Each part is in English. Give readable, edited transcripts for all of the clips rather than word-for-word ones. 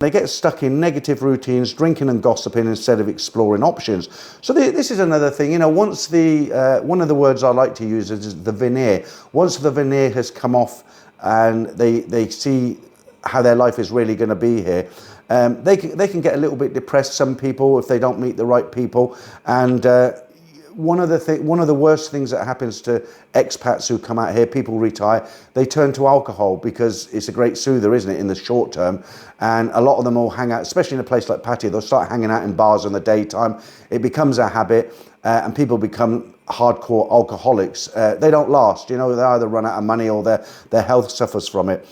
They get stuck in negative routines, drinking and gossiping instead of exploring options. So this is another thing, you know, once one of the words I like to use is the veneer. Once the veneer has come off and they see how their life is really going to be here, they can get a little bit depressed, some people, if they don't meet the right people. And one of the worst things that happens to expats who come out here, people retire, they turn to alcohol because it's a great soother, isn't it, in the short term. And a lot of them will hang out, especially in a place like Pattaya, they'll start hanging out in bars in the daytime. It becomes a habit, and people become hardcore alcoholics. They don't last, you know, they either run out of money or their health suffers from it.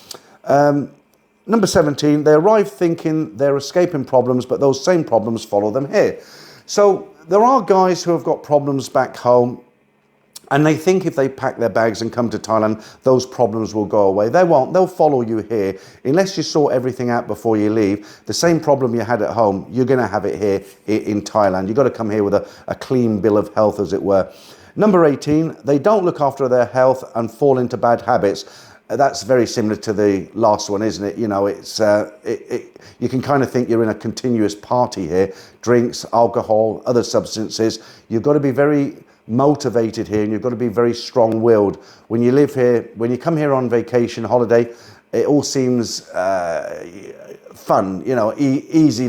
Number 17, they arrive thinking they're escaping problems, but those same problems follow them here. So there are guys who have got problems back home, and they think if they pack their bags and come to Thailand, those problems will go away. They won't. They'll follow you here. Unless you sort everything out before you leave, the same problem you had at home, you're going to have it here in Thailand. You've got to come here with a clean bill of health, as it were. Number 18, they don't look after their health and fall into bad habits. That's very similar to the last one, isn't it? You know, it's you can kind of think you're in a continuous party here. Drinks, alcohol, other substances. You've got to be very motivated here, and you've got to be very strong-willed. When you live here, when you come here on vacation, holiday, it all seems fun, you know, easy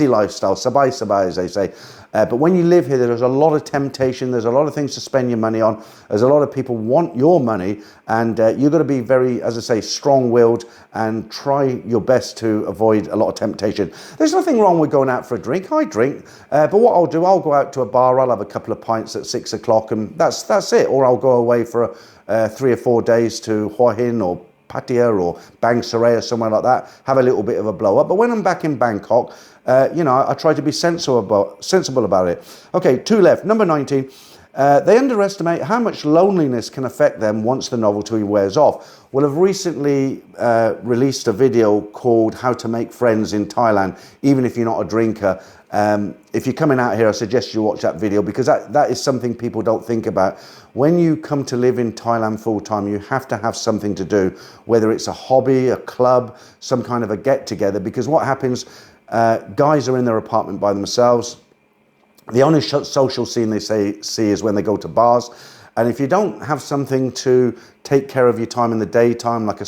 lifestyle, sabai, as they say. But when you live here, there's a lot of temptation. There's a lot of things to spend your money on. There's a lot of people want your money, and you've got to be very, as I say, strong-willed and try your best to avoid a lot of temptation. There's nothing wrong with going out for a drink. I drink, but what I'll do, I'll go out to a bar. I'll have a couple of pints at 6 o'clock, and that's it. Or I'll go away for 3 or 4 days to Hua Hin or Pattaya or Bang Saray or somewhere like that, have a little bit of a blow up. But when I'm back in Bangkok, you know, I try to be sensible about it. Okay, 2 left. Number 19, they underestimate how much loneliness can affect them once the novelty wears off. Well, I've recently released a video called How to Make Friends in Thailand, even if you're not a drinker. If you're coming out here, I suggest you watch that video, because that is something people don't think about. When you come to live in Thailand full time, you have to have something to do, whether it's a hobby, a club, some kind of a get together, because what happens, guys are in their apartment by themselves. The only social scene they see is when they go to bars. And if you don't have something to take care of your time in the daytime, like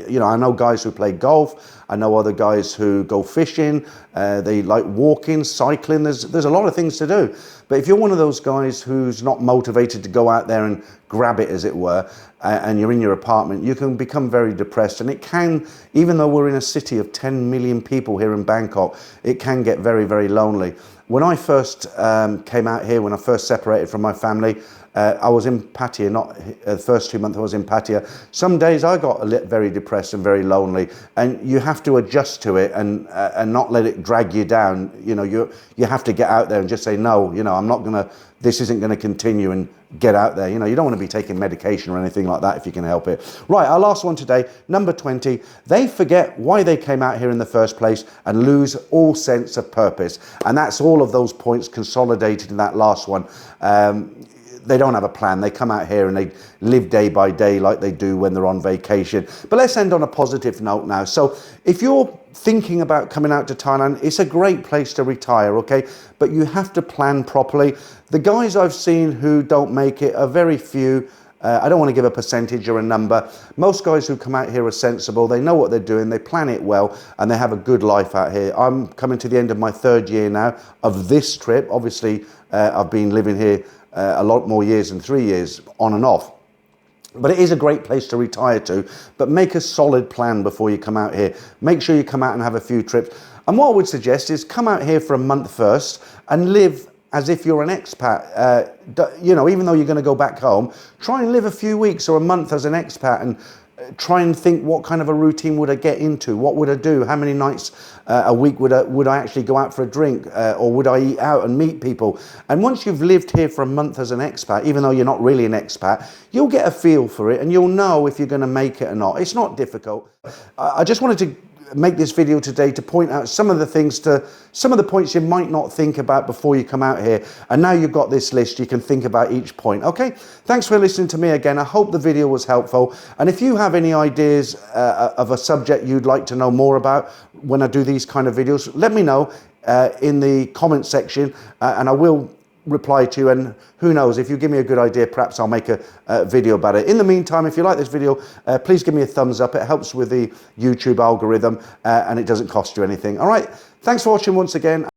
you know, I know guys who play golf. I know other guys who go fishing. They like walking, cycling. There's a lot of things to do. But if you're one of those guys who's not motivated to go out there and grab it, as it were, and you're in your apartment, you can become very depressed. And it can, even though we're in a city of 10 million people here in Bangkok, it can get very, very lonely. When I first came out here, when I first separated from my family, I was in Pattaya, not the first 2 months I was in Pattaya. Some days I got very depressed and very lonely, and you have to adjust to it and not let it drag you down. You know, you have to get out there and just say, no, you know, this isn't gonna continue, and get out there. You know, you don't want to be taking medication or anything like that if you can help it. Right, our last one today, number 20. They forget why they came out here in the first place and lose all sense of purpose. And that's all of those points consolidated in that last one. They don't have a plan. They come out here and they live day by day like they do when they're on vacation. But let's end on a positive note now. So if you're thinking about coming out to Thailand, it's a great place to retire, okay? But you have to plan properly. The guys I've seen who don't make it are very few. I don't want to give a percentage or a number. Most guys who come out here are sensible. They know what they're doing. They plan it well, and they have a good life out here. I'm coming to the end of my 3rd year now of this trip. Obviously, I've been living here a lot more years than 3 years on and off. But it is a great place to retire to, but make a solid plan before you come out here. Make sure you come out and have a few trips. And what I would suggest is come out here for a month first and live as if you're an expat. You know, even though you're going to go back home, try and live a few weeks or a month as an expat, and try and think, what kind of a routine would I get into? What would I do? How many nights a week would I actually go out for a drink? Or would I eat out and meet people? And once you've lived here for a month as an expat, even though you're not really an expat, you'll get a feel for it, and you'll know if you're going to make it or not. It's not difficult. I just wanted to make this video today to point out some of the points you might not think about before you come out here. And now you've got this list, you can think about each point. Okay, thanks for listening to me again. I hope the video was helpful. And if you have any ideas of a subject you'd like to know more about when I do these kind of videos, let me know in the comment section, and I will reply to you. And who knows, if you give me a good idea, perhaps I'll make a video about it. In the meantime, if you like this video, please give me a thumbs up. It helps with the YouTube algorithm, and it doesn't cost you anything. All right, thanks for watching once again.